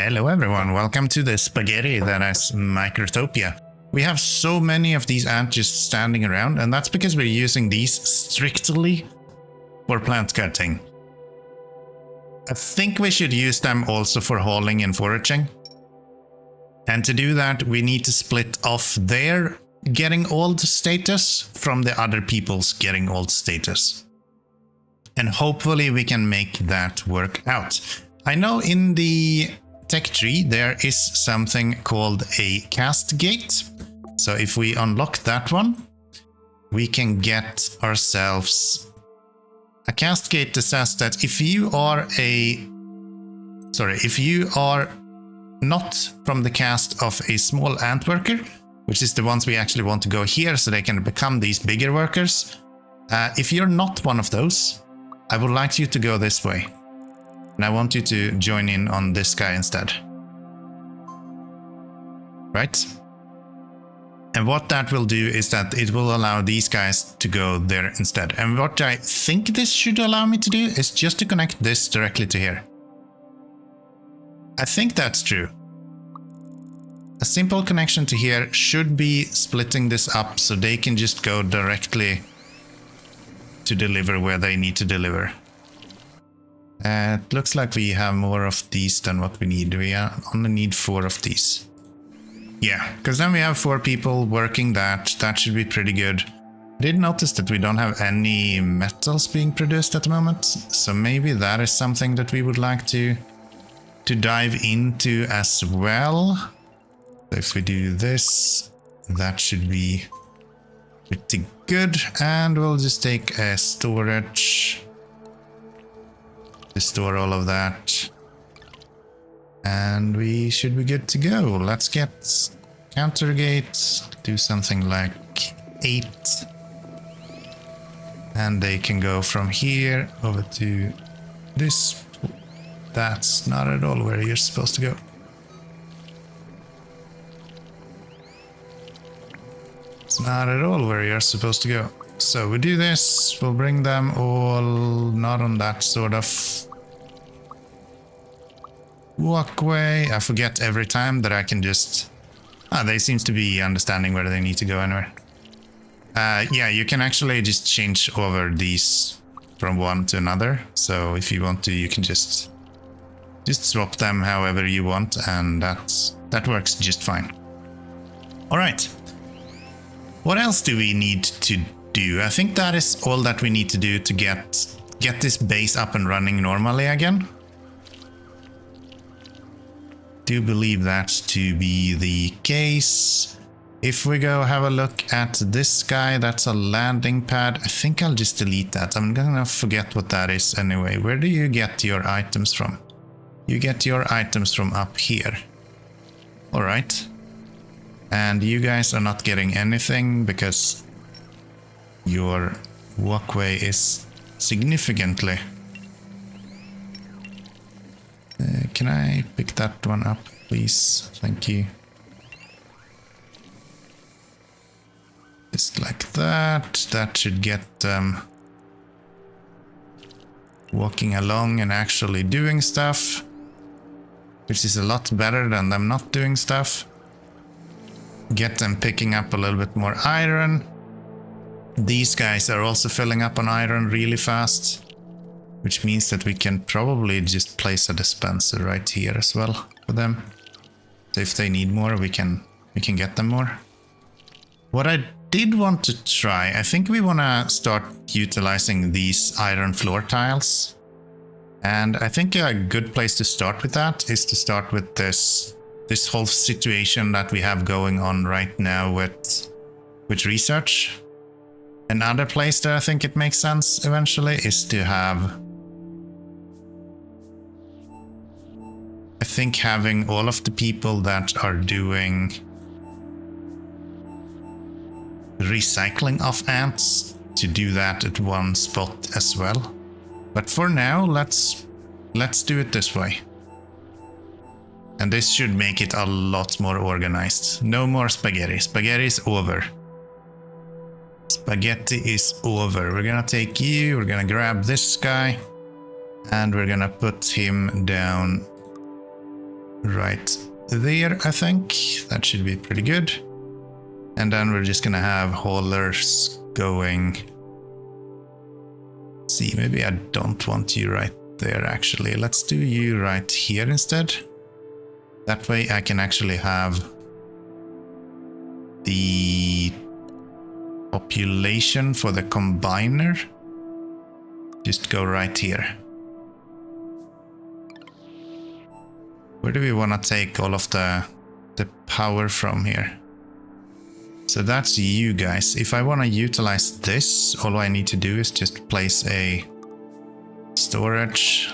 Hello everyone, welcome to the spaghetti that is MicroTopia. We have so many of these ants just standing around, and that's because we're using these strictly for plant cutting. I think we should use them also for hauling and foraging. And to do that, we need to split off their getting old status from the other people's getting old status. And hopefully we can make that work out. I know in the tech tree there is something called a cast gate. So if we unlock that one, we can get ourselves a cast gate that says that if you are not from the cast of a small ant worker, which is the ones we actually want to go here so they can become these bigger workers. If you're not one of those, I would like you to go this way. And I want you to join in on this guy instead. Right? And what that will do is that it will allow these guys to go there instead. And what I think this should allow me to do is just to connect this directly to here. I think that's true. A simple connection to here should be splitting this up so they can just go directly to deliver where they need to deliver. It looks like we have more of these than what we need. We only need 4 of these. Yeah, because then we have 4 people working that. That should be pretty good. I did notice that we don't have any metals being produced at the moment. So maybe that is something that we would like to dive into as well. So if we do this, that should be pretty good. And we'll just take a storage to store all of that. And we should be good to go. Let's get counter gates, do something like 8. And they can go from here over to this. That's not at all where you're supposed to go. It's not at all where you're supposed to go. So we do this, we'll bring them all not on that sort of walkway. I forget every time that I can just... they seems to be understanding where they need to go anyway. Yeah, you can actually just change over these from one to another. So if you want to, you can just swap them however you want, and that works just fine. All right. What else do we need to do? I think that is all that we need to do to get this base up and running normally again. Do believe that to be the case. If we go have a look at this guy, that's a landing pad. I think I'll just delete that. I'm gonna forget what that is anyway. Where do you get your items from? You get your items from up here. All right. And you guys are not getting anything because your walkway is significantly... can I pick that one up, please? Thank you. Just like that. That should get them walking along and actually doing stuff, which is a lot better than them not doing stuff. Get them picking up a little bit more iron. These guys are also filling up on iron really fast, which means that we can probably just place a dispenser right here as well for them. So if they need more, we can get them more. What I did want to try, I think we want to start utilizing these iron floor tiles. And I think a good place to start with that is to start with this whole situation that we have going on right now with research. Another place that I think it makes sense eventually is to have... I think having all of the people that are doing recycling of ants to do that at one spot as well. But for now, let's do it this way. And this should make it a lot more organized. No more spaghetti. Spaghetti is over. Spaghetti is over. We're gonna take you, we're gonna grab this guy, and we're gonna put him down right there, I think. That should be pretty good. And then we're just gonna have haulers going. See, maybe I don't want you right there actually. Let's do you right here instead. That way I can actually have the population for the combiner just go right here. Where do we want to take all of the power from here? So that's you guys. If I want to utilize this, all I need to do is just place a storage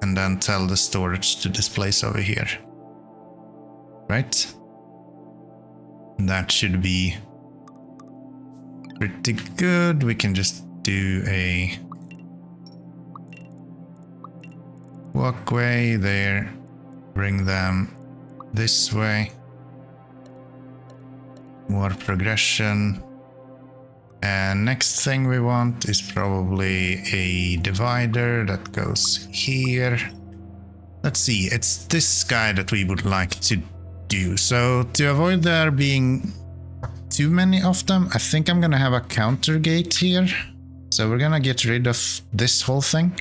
and then tell the storage to displace over here. Right? That should be pretty good. We can just do a walkway there, bring them this way. More progression. And next thing we want is probably a divider that goes here. Let's see, it's this guy that we would like to do. So to avoid there being too many of them, I think I'm gonna have a counter gate here. So we're gonna get rid of this whole thing.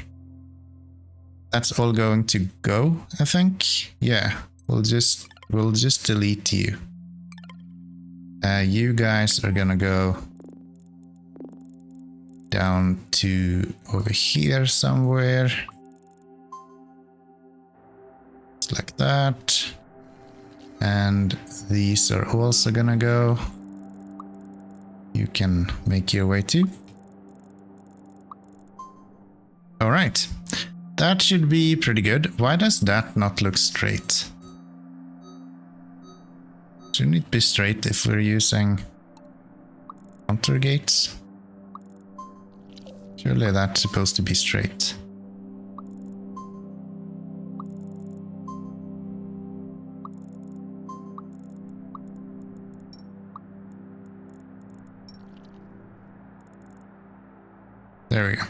That's all going to go, I think. Yeah, we'll just delete you. You guys are gonna go down to over here somewhere. Just like that. And these are also gonna go. You can make your way too. All right, that should be pretty good. Why does that not look straight? Shouldn't it be straight if we're using counter gates? Surely that's supposed to be straight. There we go.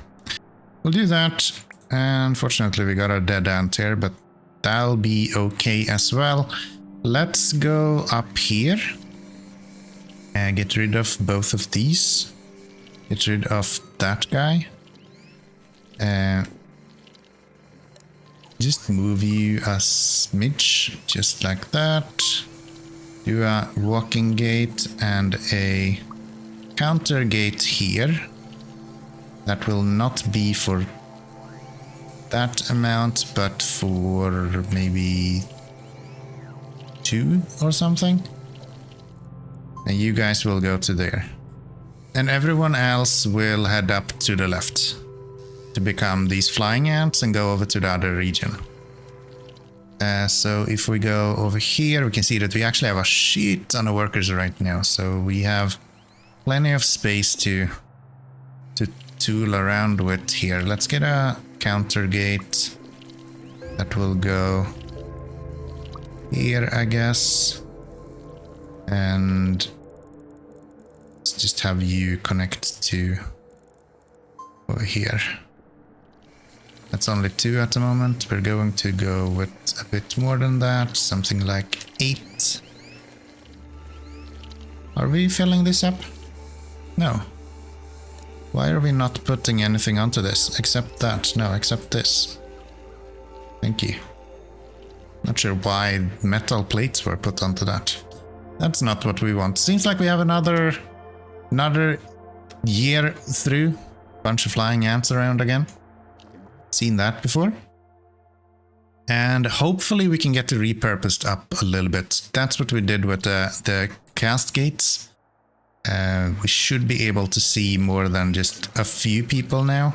We'll do that. Unfortunately, we got a dead end here, but that'll be okay as well. Let's go up here and get rid of both of these. Get rid of that guy. Just move you a smidge, just like that. Do a walking gate and a counter gate here. That will not be for that amount, but for maybe 2 or something. And you guys will go to there. And everyone else will head up to the left to become these flying ants and go over to the other region. So if we go over here, we can see that we actually have a shit ton of workers right now. So we have plenty of space to tool around with here. Let's get a counter gate that will go here, I guess. And let's just have you connect to over here. That's only 2 at the moment. We're going to go with a bit more than that, something like 8. Are we filling this up? No. Why are we not putting anything onto this? Except that. No, except this. Thank you. Not sure why metal plates were put onto that. That's not what we want. Seems like we have another year through. Bunch of flying ants around again. Seen that before. And hopefully we can get it repurposed up a little bit. That's what we did with the cast gates. We should be able to see more than just a few people now.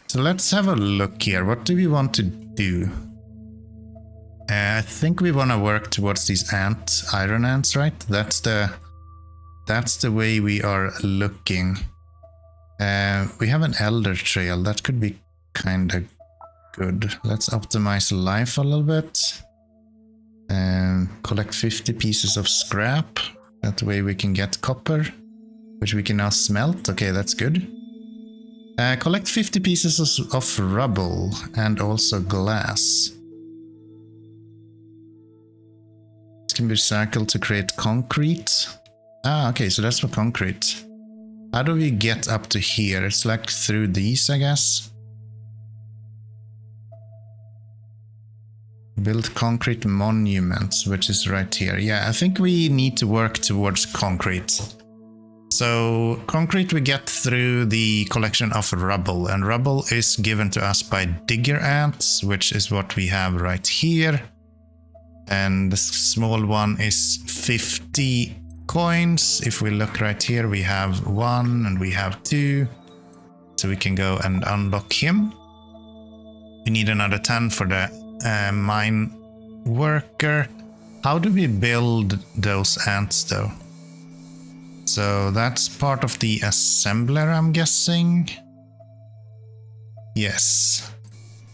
So let's have a look here. What do we want to do? I think we want to work towards these iron ants, right? That's the way we are looking. We have an elder trail. That could be kind of good. Let's optimize life a little bit. Collect 50 pieces of scrap. That way we can get copper, which we can now smelt. Okay, that's good. Collect 50 pieces of rubble and also glass. can be recycled to create concrete. Ah, okay, so that's for concrete. How do we get up to here? It's like through these, I guess. Build concrete monuments, which is right here. Yeah, I think we need to work towards concrete. So concrete we get through the collection of rubble, and rubble is given to us by digger ants, which is what we have right here. And the small one is 50 coins. If we look right here, we have 1 and we have 2. So we can go and unlock him. We need another 10 for the mine worker. How do we build those ants though? So that's part of the assembler, I'm guessing. Yes.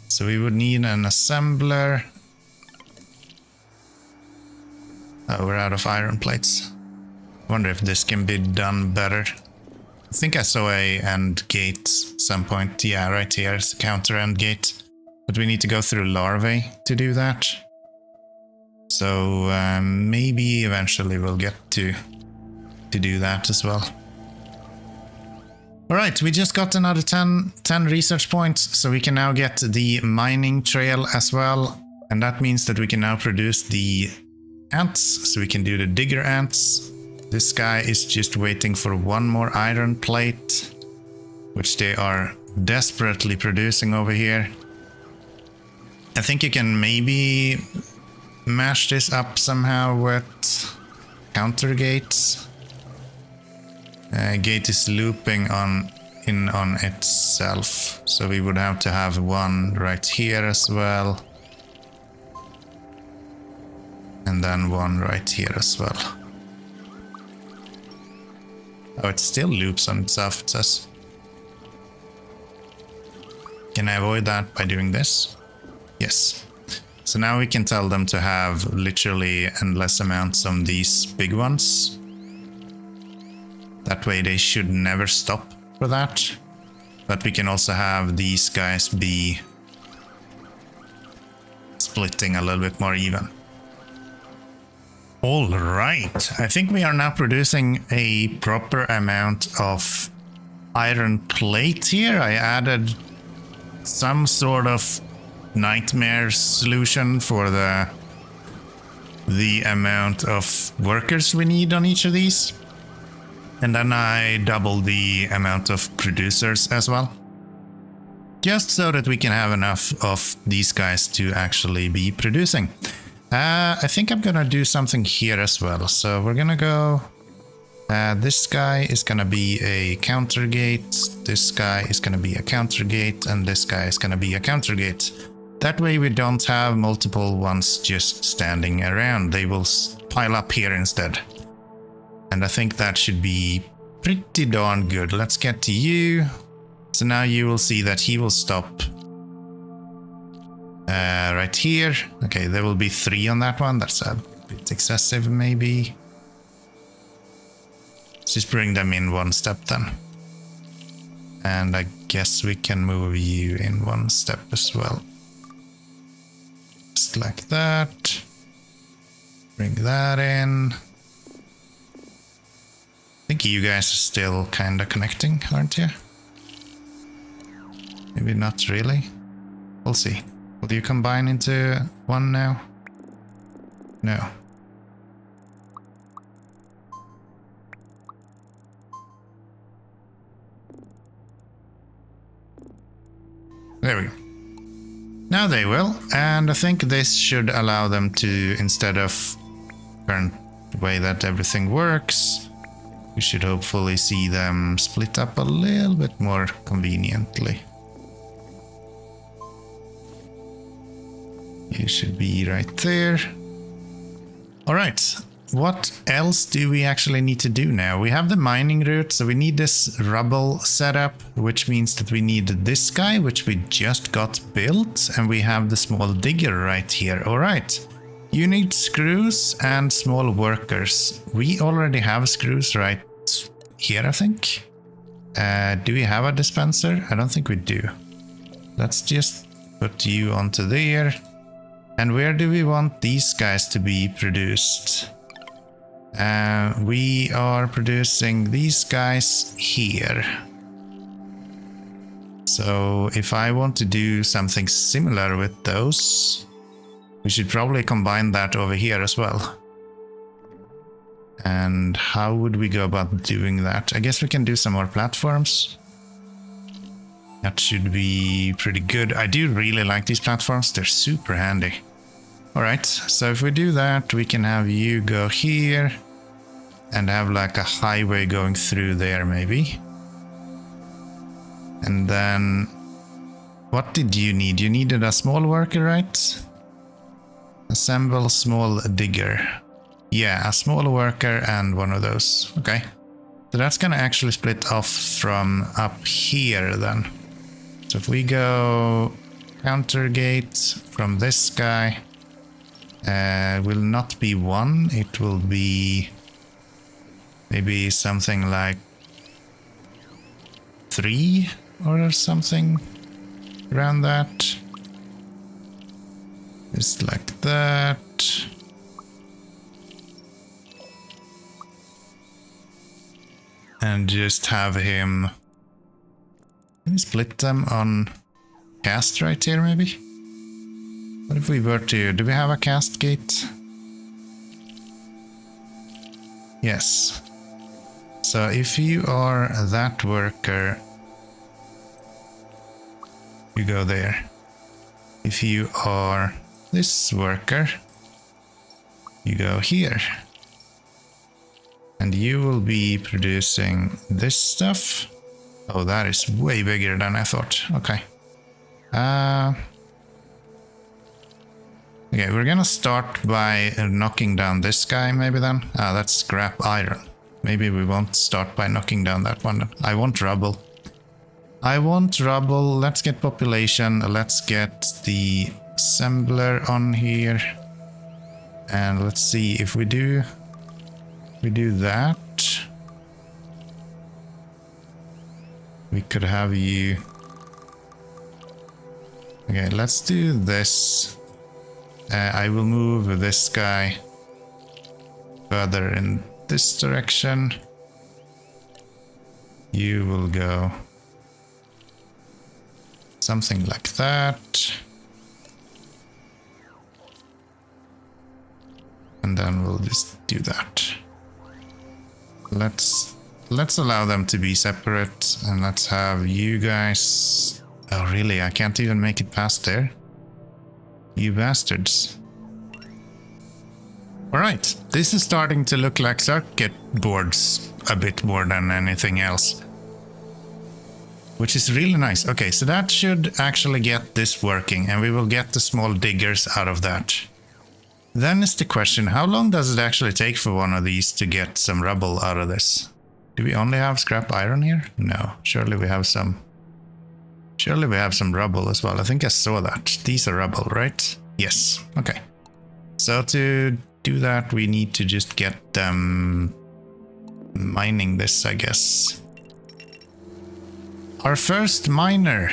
So we would need an assembler. Oh, we're out of iron plates. Wonder if this can be done better. I think I saw a end gate some point. Yeah, right here is the counter end gate. But we need to go through larvae to do that. So maybe eventually we'll get to do that as well. Alright, we just got another 10 research points, so we can now get the mining trail as well. And that means that we can now produce the ants, so we can do the digger ants. This guy is just waiting for 1 more iron plate, which they are desperately producing over here. I think you can maybe mash this up somehow with counter gates. Gate is looping on itself, so we would have to have 1 right here as well, and then 1 right here as well. Oh, it still loops on itself, it says. Can I avoid that by doing this? Yes. So now we can tell them to have literally endless amounts of these big ones. That way they should never stop for that. But we can also have these guys be splitting a little bit more even. All right, I think we are now producing a proper amount of iron plate here. I added some sort of nightmare solution for the amount of workers we need on each of these. And then I double the amount of producers as well. Just so that we can have enough of these guys to actually be producing. I think I'm gonna do something here as well. So we're gonna go... this guy is gonna be a counter gate. This guy is gonna be a counter gate. And this guy is gonna be a counter gate. That way we don't have multiple ones just standing around. They will pile up here instead. And I think that should be pretty darn good. Let's get to you. So now you will see that he will stop right here. Okay, there will be 3 on that one. That's a bit excessive maybe. Let's just bring them in 1 step then. And I guess we can move you in 1 step as well. Just like that. Bring that in. I think you guys are still kind of connecting, aren't you? Maybe not really. We'll see. Will you combine into 1 now? No. There we go. Now they will, and I think this should allow them to, instead of current way that everything works, we should hopefully see them split up a little bit more conveniently. You should be right there. All right, what else do we actually need to do now? We have the mining route, so we need this rubble setup, which means that we need this guy, which we just got built, and we have the small digger right here. All right. You need screws and small workers. We already have screws right here, I think. Do we have a dispenser? I don't think we do. Let's just put you onto there. And where do we want these guys to be produced? We are producing these guys here. So if I want to do something similar with those, we should probably combine that over here as well. And how would we go about doing that? I guess we can do some more platforms. That should be pretty good. I do really like these platforms. They're super handy. Alright, so if we do that, we can have you go here and have like a highway going through there maybe. And then, what did you need? You needed a small worker, right? Assemble small digger. Yeah, a small worker and one of those. Okay. So that's gonna actually split off from up here then. So if we go counter gate from this guy, will not be 1, it will be maybe something like 3 or something around that. Just like that. And just have him... Can we split them on cast right here maybe? What if we were to... Do we have a cast gate? Yes. So if you are that worker, you go there. If you are this worker, you go here. And you will be producing this stuff. Oh, that is way bigger than I thought. Okay. Okay, we're gonna start by knocking down this guy maybe then. Ah, that's scrap iron. Maybe we won't start by knocking down that one then. I want rubble. I want rubble. Let's get population. Let's get the assembler on here. And let's see if we do that. We could have you... Okay, let's do this. I will move this guy further in this direction. You will go something like that. And then we'll just do that. Let's allow them to be separate, and let's have you guys... Oh really, I can't even make it past there. You bastards. Alright, this is starting to look like circuit boards a bit more than anything else. Which is really nice. Okay, so that should actually get this working, and we will get the small diggers out of that. Then is the question, how long does it actually take for one of these to get some rubble out of this? Do we only have scrap iron here? No, surely we have some... Surely we have some rubble as well. I think I saw that. These are rubble, right? Yes. Okay. So to do that, we need to just get them mining this, I guess. Our first miner.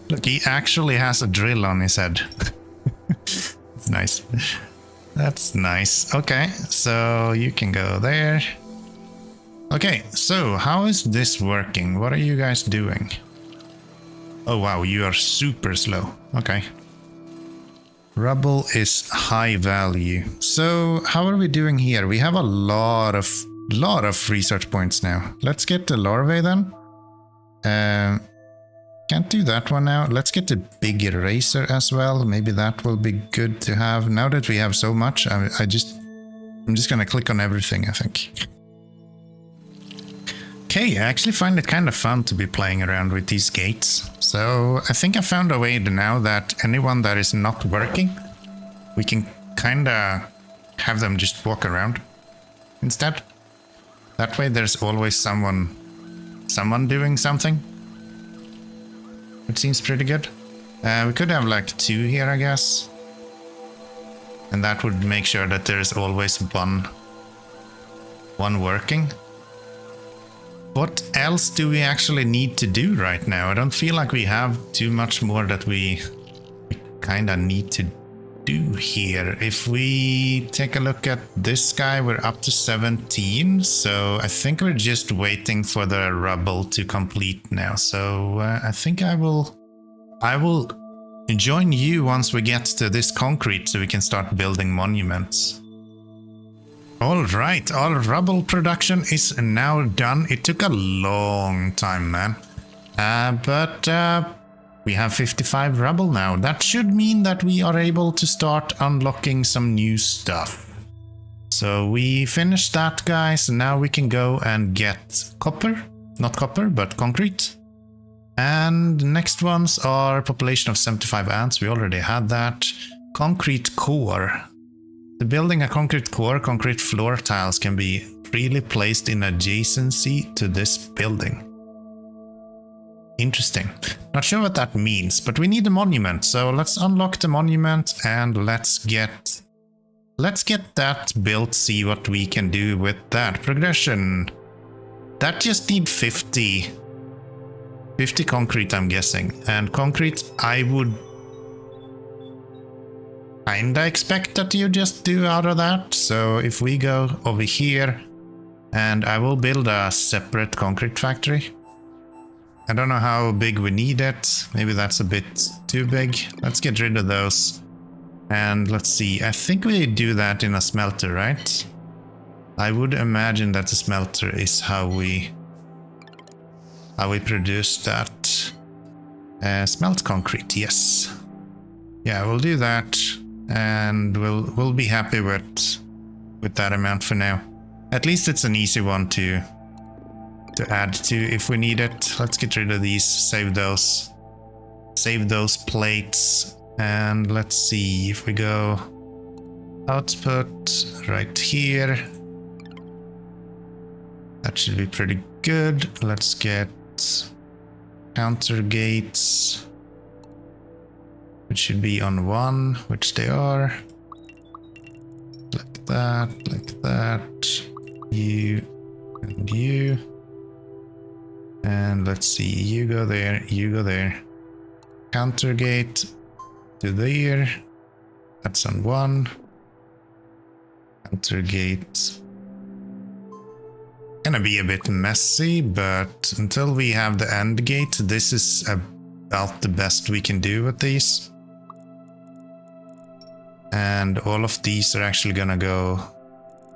Look, he actually has a drill on his head. It's nice. That's nice. Okay, so you can go there. Okay, so how is this working? What are you guys doing? Oh wow, you are super slow. Okay. Rubble is high value. So how are we doing here? We have a lot of research points now. Let's get the larvae then. Can't do that one now. Let's get the big eraser as well. Maybe that will be good to have. Now that we have so much, I'm just gonna click on everything, I think. Okay, I actually find it kind of fun to be playing around with these gates. So I think I found a way now that anyone that is not working, we can kind of have them just walk around instead. That way there's always someone doing something. It seems pretty good. We could have like 2 here, I guess. And that would make sure that there's always one working. What else do we actually need to do right now? I don't feel like we have too much more that we kind of need to do here? If we take a look at this guy, we're up to 17. So I think we're just waiting for the rubble to complete now. So I think I will join you once we get to this concrete so we can start building monuments. All right, all rubble production is now done. It took a long time, man. But we have 55 rubble now. That should mean that we are able to start unlocking some new stuff. So we finished that, guys. Now we can go and get copper. Not copper, but concrete. And next ones are population of 75 ants. We already had that. Concrete core. To building a concrete core, concrete floor tiles can be freely placed in adjacency to this building. Interesting. Not sure what that means, but we need a monument. So let's unlock the monument and let's get that built, see what we can do with that. Progression. That just need 50 concrete, I'm guessing. And concrete, I would kinda expect that you just do out of that. So if we go over here, and I will build a separate concrete factory. I don't know how big we need it. Maybe that's a bit too big. Let's get rid of those. And let's see. I think we do that in a smelter, right? I would imagine that the smelter is how we produce that. Smelt concrete, yes. Yeah, we'll do that. And we'll be happy with that amount for now. At least it's an easy one to add to if we need it. Let's get rid of these, save those plates, and let's see if we go output right here. That should be pretty good. Let's get counter gates, which should be on 1, which they are. Like that, you and you. And let's see, you go there, you go there. Counter gate to there. That's on 1. Counter gate. Gonna be a bit messy, but until we have the end gate, this is about the best we can do with these. And all of these are actually gonna go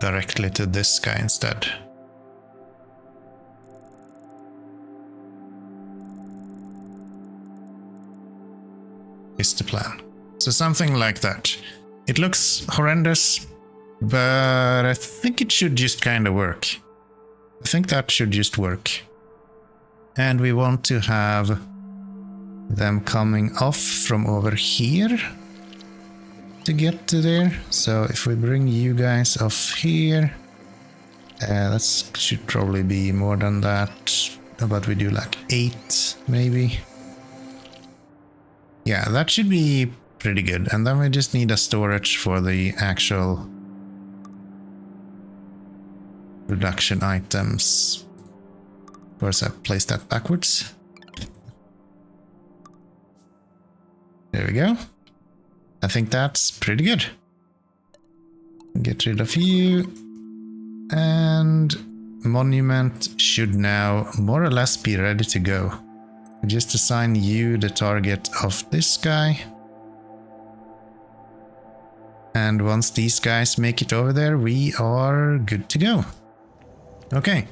directly to this guy instead. Is the plan. So something like that. It looks horrendous, but I think it should just kind of work. I think that should just work. And we want to have them coming off from over here to get to there. So if we bring you guys off here, that should probably be more than that. How about we do like 8 maybe? Yeah, that should be pretty good. And then we just need a storage for the actual production items. Of course, I placed that backwards. There we go. I think that's pretty good. Get rid of you. And monument should now more or less be ready to go. Just assign you the target of this guy. And once these guys make it over there, we are good to go. Okay.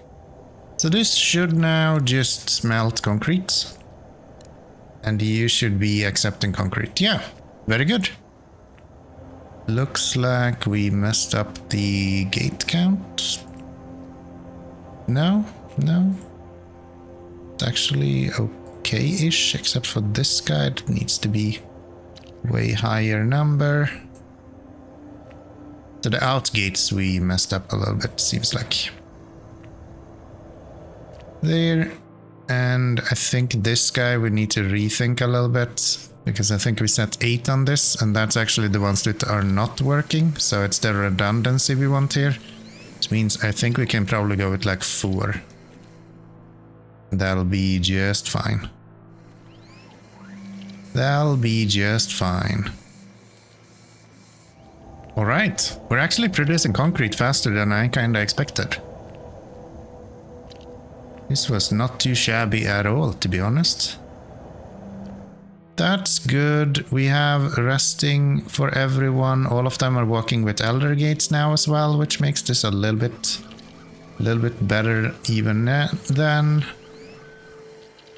So this should now just smelt concrete. And you should be accepting concrete. Yeah, very good. Looks like we messed up the gate count. No. It's actually okay-ish, except for this guy. It needs to be way higher number. So the out gates we messed up a little bit, seems like. There. And I think this guy we need to rethink a little bit, because I think we set 8 on this, and that's actually the ones that are not working. So it's the redundancy we want here. Which means I think we can probably go with like 4. That'll be just fine. That'll be just fine. Alright, we're actually producing concrete faster than I kinda expected. This was not too shabby at all, to be honest. That's good. We have resting for everyone. All of them are working with elder gates now as well, which makes this a little bit better even than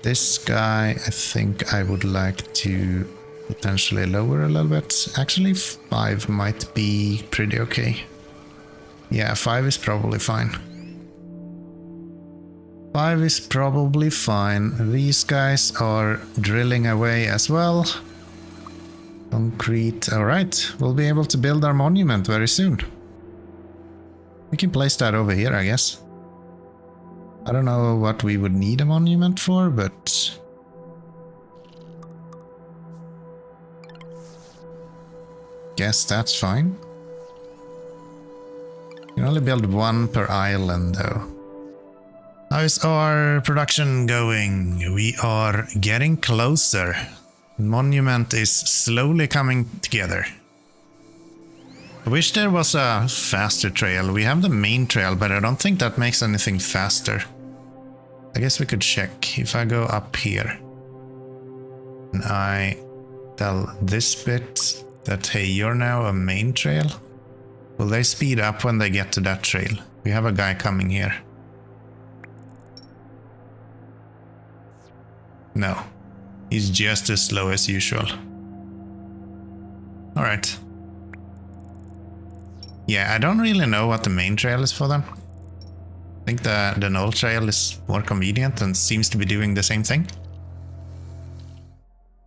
this guy. I think I would like to potentially lower a little bit. Actually, 5 might be pretty okay. Yeah, 5 is probably fine. 5 is probably fine. These guys are drilling away as well. Concrete. Alright, we'll be able to build our monument very soon. We can place that over here, I guess. I don't know what we would need a monument for, but... guess that's fine. You can only build 1 per island, though. How is our production going? We are getting closer. Monument is slowly coming together. I wish there was a faster trail. We have the main trail, but I don't think that makes anything faster. I guess we could check. If I go up here and I tell this bit that, hey, you're now a main trail, will they speed up when they get to that trail? We have a guy coming here. No, he's just as slow as usual. Alright. Yeah, I don't really know what the main trail is for them. I think the null trail is more convenient and seems to be doing the same thing.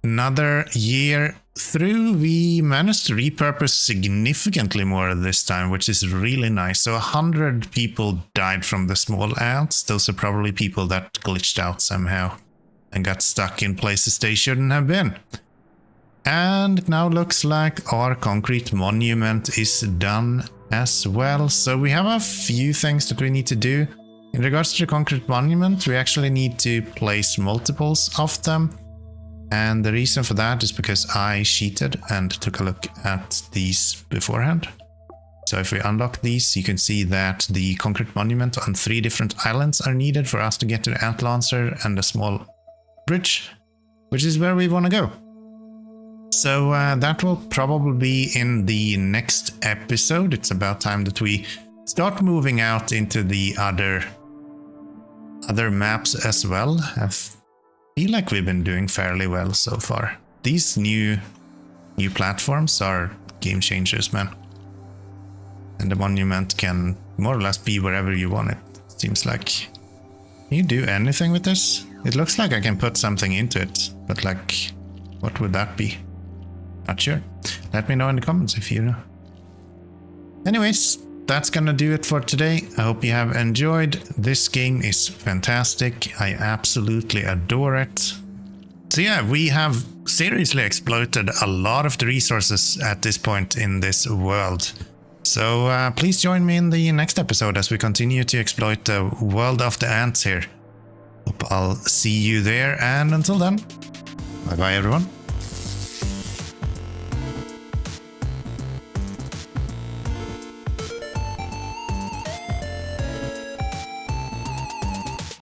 Another year through, we managed to repurpose significantly more this time, which is really nice. So 100 people died from the small ants. Those are probably people that glitched out somehow and got stuck in places they shouldn't have been. And it now looks like our concrete monument is done as well. So we have a few things that we need to do. In regards to the concrete monument, we actually need to place multiples of them. And the reason for that is because I cheated and took a look at these beforehand. So if we unlock these, you can see that the concrete monument on 3 different islands are needed for us to get to the ant lancer and a small bridge, which is where we want to go. So that will probably be in the next episode. It's about time that we start moving out into the other maps as well. I feel like we've been doing fairly well so far. These new platforms are game changers, man. And the monument can more or less be wherever you want it, seems like. Can you do anything with this? It looks like I can put something into it, but like, what would that be? Not sure. Let me know in the comments if you know. Anyways, that's gonna do it for today. I hope you have enjoyed. This game is fantastic. I absolutely adore it. So yeah, we have seriously exploited a lot of the resources at this point in this world. So please join me in the next episode as we continue to exploit the world of the ants here. Hope I'll see you there, and until then, bye bye everyone.